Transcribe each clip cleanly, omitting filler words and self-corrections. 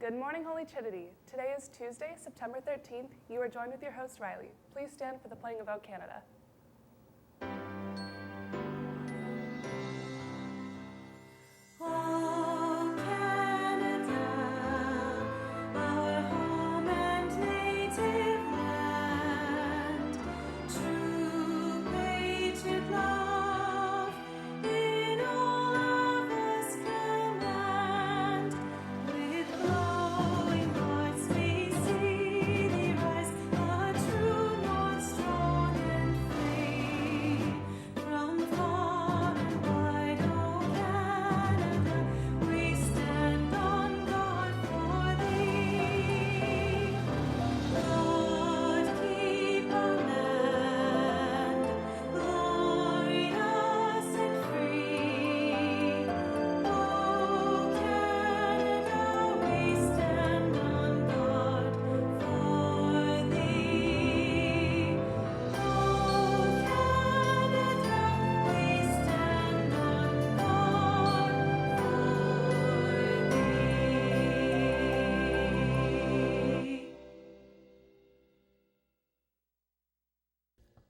Good morning, Holy Trinity. Today is Tuesday, September 13th. You are joined with your host, Riley. Please stand for the playing of O Canada.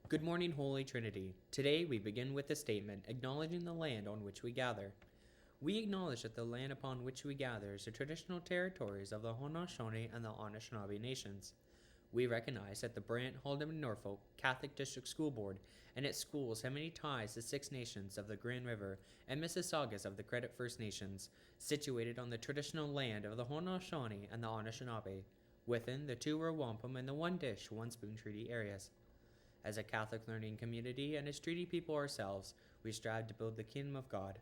Good morning, Holy Trinity. Today we begin with a statement acknowledging the land on which we gather. We acknowledge that the land upon which we gather is the traditional territories of the Haudenosaunee and the Anishinaabe nations. We recognize that the Brant, Halden, and Norfolk Catholic District School Board and its schools have many ties to Six Nations of the Grand River and Mississaugas of the Credit First Nations, situated on the traditional land of the Haudenosaunee and the Anishinaabe, within the two-row wampum and the one-dish, one-spoon treaty areas. As a Catholic learning community and as treaty people ourselves, we strive to build the kingdom of God,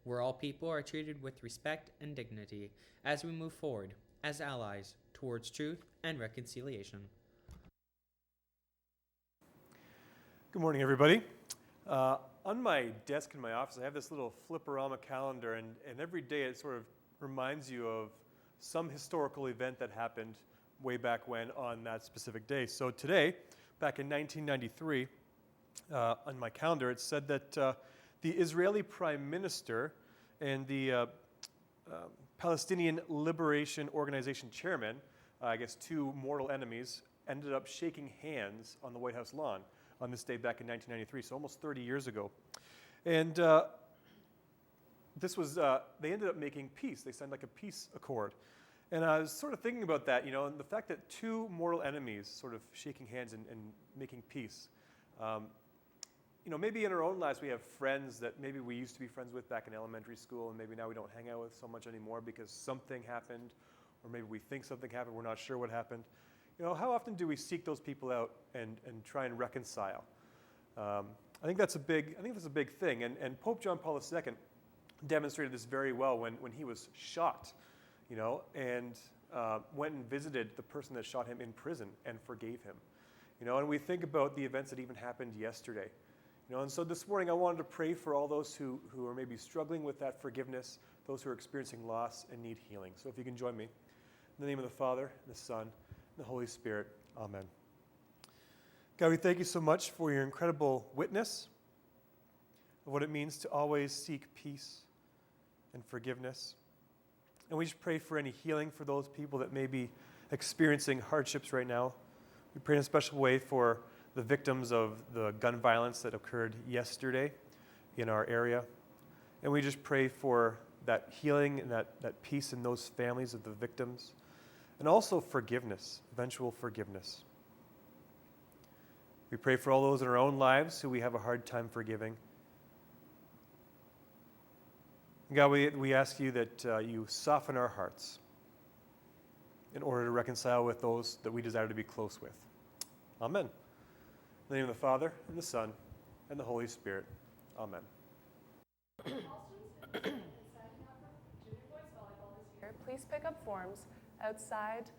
where all people are treated with respect and dignity as we move forward as allies towards truth and reconciliation. Good morning, everybody. On my desk in my office, I have this little Flipperama calendar, and every day it sort of reminds you of some historical event that happened way back when on that specific day. So today, back in 1993, on my calendar, it said that the Israeli Prime Minister and the Palestinian Liberation Organization chairman, I guess two mortal enemies, ended up shaking hands on the White House lawn on this day back in 1993, so almost 30 years ago. And they ended up making peace. They signed like a peace accord. And I was sort of thinking about that, and the fact that two mortal enemies sort of shaking hands and making peace. Maybe in our own lives we have friends that maybe we used to be friends with back in elementary school, and maybe now we don't hang out with so much anymore because something happened, or maybe we think something happened, we're not sure what happened. How often do we seek those people out and try and reconcile? I think that's a big thing, and Pope John Paul II demonstrated this very well when he was shot. And went and visited the person that shot him in prison and forgave him. And we think about the events that even happened yesterday. And so this morning I wanted to pray for all those who are maybe struggling with that forgiveness, those who are experiencing loss and need healing. So if you can join me. In the name of the Father, and the Son, and the Holy Spirit. Amen. God, we thank you so much for your incredible witness of what it means to always seek peace and forgiveness. And we just pray for any healing for those people that may be experiencing hardships right now. We pray in a special way for the victims of the gun violence that occurred yesterday in our area. And we just pray for that healing and that peace in those families of the victims. And also forgiveness, eventual forgiveness. We pray for all those in our own lives who we have a hard time forgiving. God, we ask you that you soften our hearts in order to reconcile with those that we desire to be close with. Amen. In the name of the Father, and the Son, and the Holy Spirit. Amen. All students interested in signing up for junior boys volleyball this year, please pick up forms outside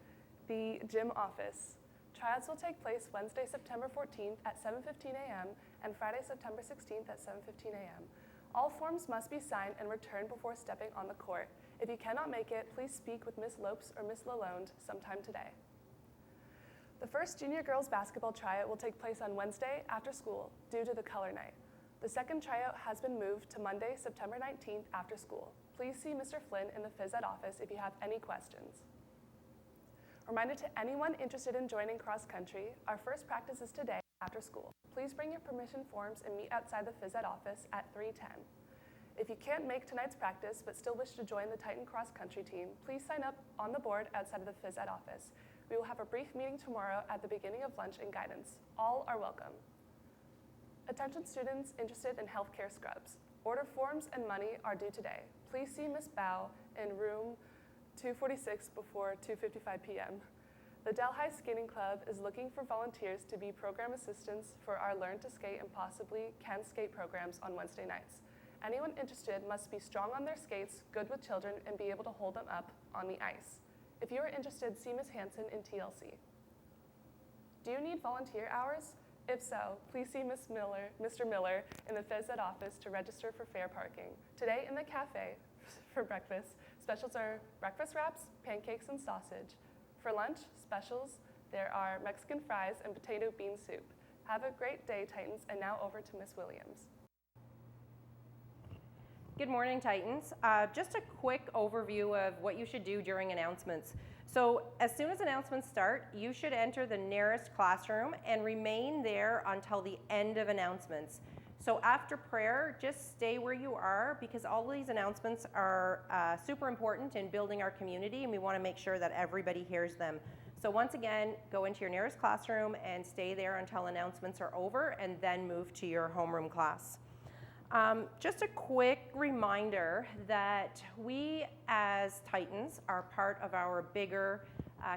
the gym office. Tryouts will take place Wednesday, September 14th at 7:15 a.m. and Friday, September 16th at 7:15 a.m. All forms must be signed and returned before stepping on the court. If you cannot make it, please speak with Ms. Lopes or Ms. Lalonde sometime today. The first junior girls basketball tryout will take place on Wednesday after school due to the color night. The second tryout has been moved to Monday, September 19th after school. Please see Mr. Flynn in the phys ed office if you have any questions. Reminder to anyone interested in joining cross country, our first practice is today after school. Please bring your permission forms and meet outside the phys ed office at 3:10. If you can't make tonight's practice but still wish to join the Titan cross country team, please sign up on the board outside of the phys ed office. We will have a brief meeting tomorrow at the beginning of lunch and guidance. All are welcome. Attention students interested in healthcare scrubs. Order forms and money are due today. Please see Ms. Bao in room 246 before 2:55 p.m. The Delhi Skating Club is looking for volunteers to be program assistants for our Learn to Skate and possibly Can Skate programs on Wednesday nights. Anyone interested must be strong on their skates, good with children, and be able to hold them up on the ice. If you are interested, see Ms. Hansen in TLC. Do you need volunteer hours? If so, please see Mr. Miller in the phys ed office to register for fair parking. Today in the cafe for breakfast, specials are breakfast wraps, pancakes, and sausage. For lunch, specials, there are Mexican fries and potato bean soup. Have a great day, Titans, and now over to Ms. Williams. Good morning, Titans. Just a quick overview of what you should do during announcements. So as soon as announcements start, you should enter the nearest classroom and remain there until the end of announcements. So after prayer, just stay where you are because all of these announcements are super important in building our community, and we want to make sure that everybody hears them. So once again, go into your nearest classroom and stay there until announcements are over, and then move to your homeroom class. Just a quick reminder that we as Titans are part of our bigger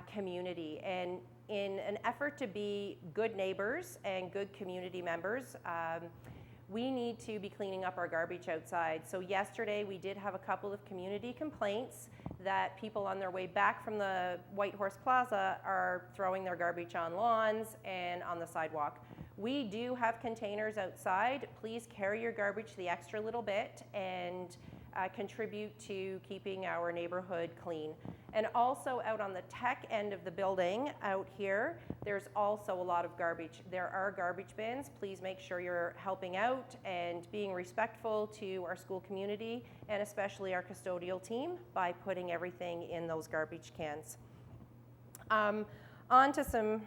community, and in an effort to be good neighbors and good community members, we need to be cleaning up our garbage outside. So yesterday we did have a couple of community complaints that people on their way back from the White Horse Plaza are throwing their garbage on lawns and on the sidewalk. We do have containers outside. Please carry your garbage the extra little bit and contribute to keeping our neighborhood clean. And also out on the tech end of the building out here, there's also a lot of garbage. There are garbage bins. Please make sure you're helping out and being respectful to our school community and especially our custodial team by putting everything in those garbage cans. On to some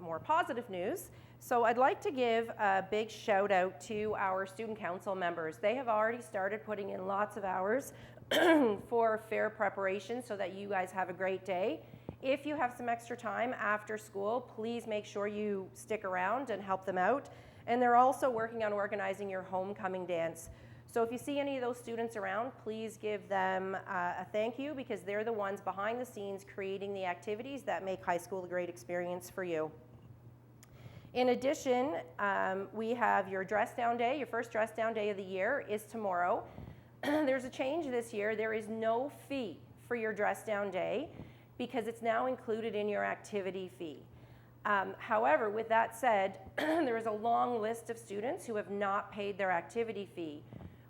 more positive news. So I'd like to give a big shout out to our student council members. They have already started putting in lots of hours for fair preparation so that you guys have a great day. If you have some extra time after school, please make sure you stick around and help them out. And they're also working on organizing your homecoming dance. So if you see any of those students around, please give them a thank you because they're the ones behind the scenes creating the activities that make high school a great experience for you. In addition, we have your dress down day. Your first dress down day of the year is tomorrow. There's a change this year. There is no fee for your dress down day because it's now included in your activity fee. However, with that said, there is a long list of students who have not paid their activity fee.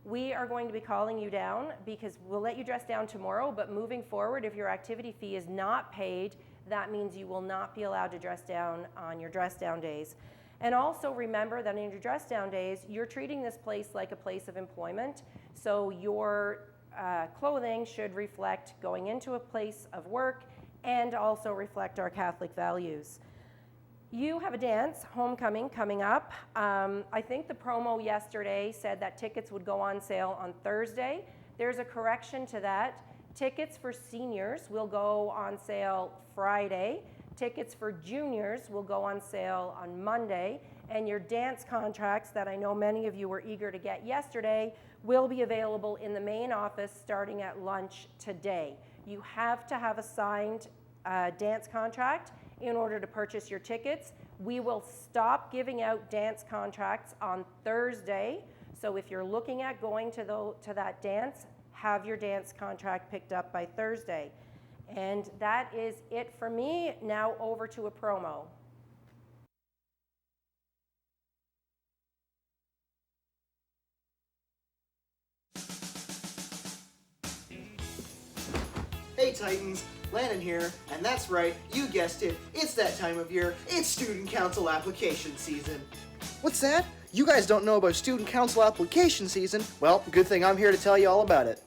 We are going to be calling you down because we'll let you dress down tomorrow, but moving forward, if your activity fee is not paid, that means you will not be allowed to dress down on your dress down days. And also remember that in your dress down days, you're treating this place like a place of employment. So your clothing should reflect going into a place of work and also reflect our Catholic values. You have a dance, homecoming, coming up. I think the promo yesterday said that tickets would go on sale on Thursday. There's a correction to that. Tickets for seniors will go on sale Friday. Tickets for juniors will go on sale on Monday. And your dance contracts that I know many of you were eager to get yesterday will be available in the main office starting at lunch today. You have to have a signed dance contract in order to purchase your tickets. We will stop giving out dance contracts on Thursday. So if you're looking at going to that dance, have your dance contract picked up by Thursday. And that is it for me. Now over to a promo. Hey Titans, Landon here, and that's right, you guessed it, it's that time of year, it's student council application season. What's that? You guys don't know about student council application season? Well, good thing I'm here to tell you all about it.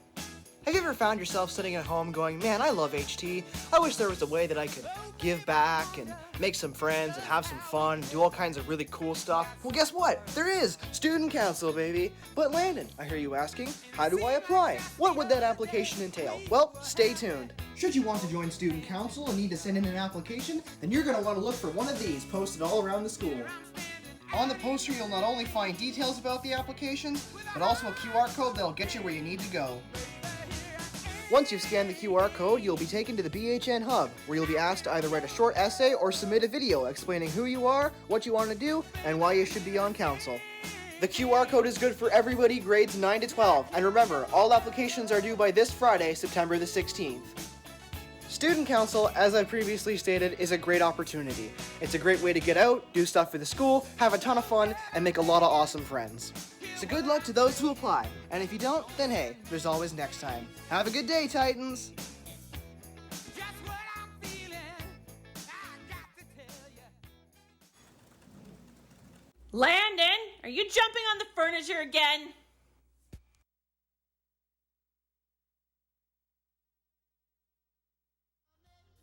Have you ever found yourself sitting at home going, man, I love HT. I wish there was a way that I could give back and make some friends and have some fun and do all kinds of really cool stuff? Well, guess what? There is Student Council, baby. But Landon, I hear you asking, how do I apply? What would that application entail? Well, stay tuned. Should you want to join Student Council and need to send in an application, then you're going to want to look for one of these posted all around the school. On the poster, you'll not only find details about the applications, but also a QR code that'll get you where you need to go. Once you've scanned the QR code, you'll be taken to the BHN Hub, where you'll be asked to either write a short essay or submit a video explaining who you are, what you want to do, and why you should be on council. The QR code is good for everybody grades 9 to 12, and remember, all applications are due by this Friday, September the 16th. Student Council, as I previously stated, is a great opportunity. It's a great way to get out, do stuff for the school, have a ton of fun, and make a lot of awesome friends. So good luck to those who apply, and if you don't, then hey, there's always next time. Have a good day, Titans! Landon, are you jumping on the furniture again?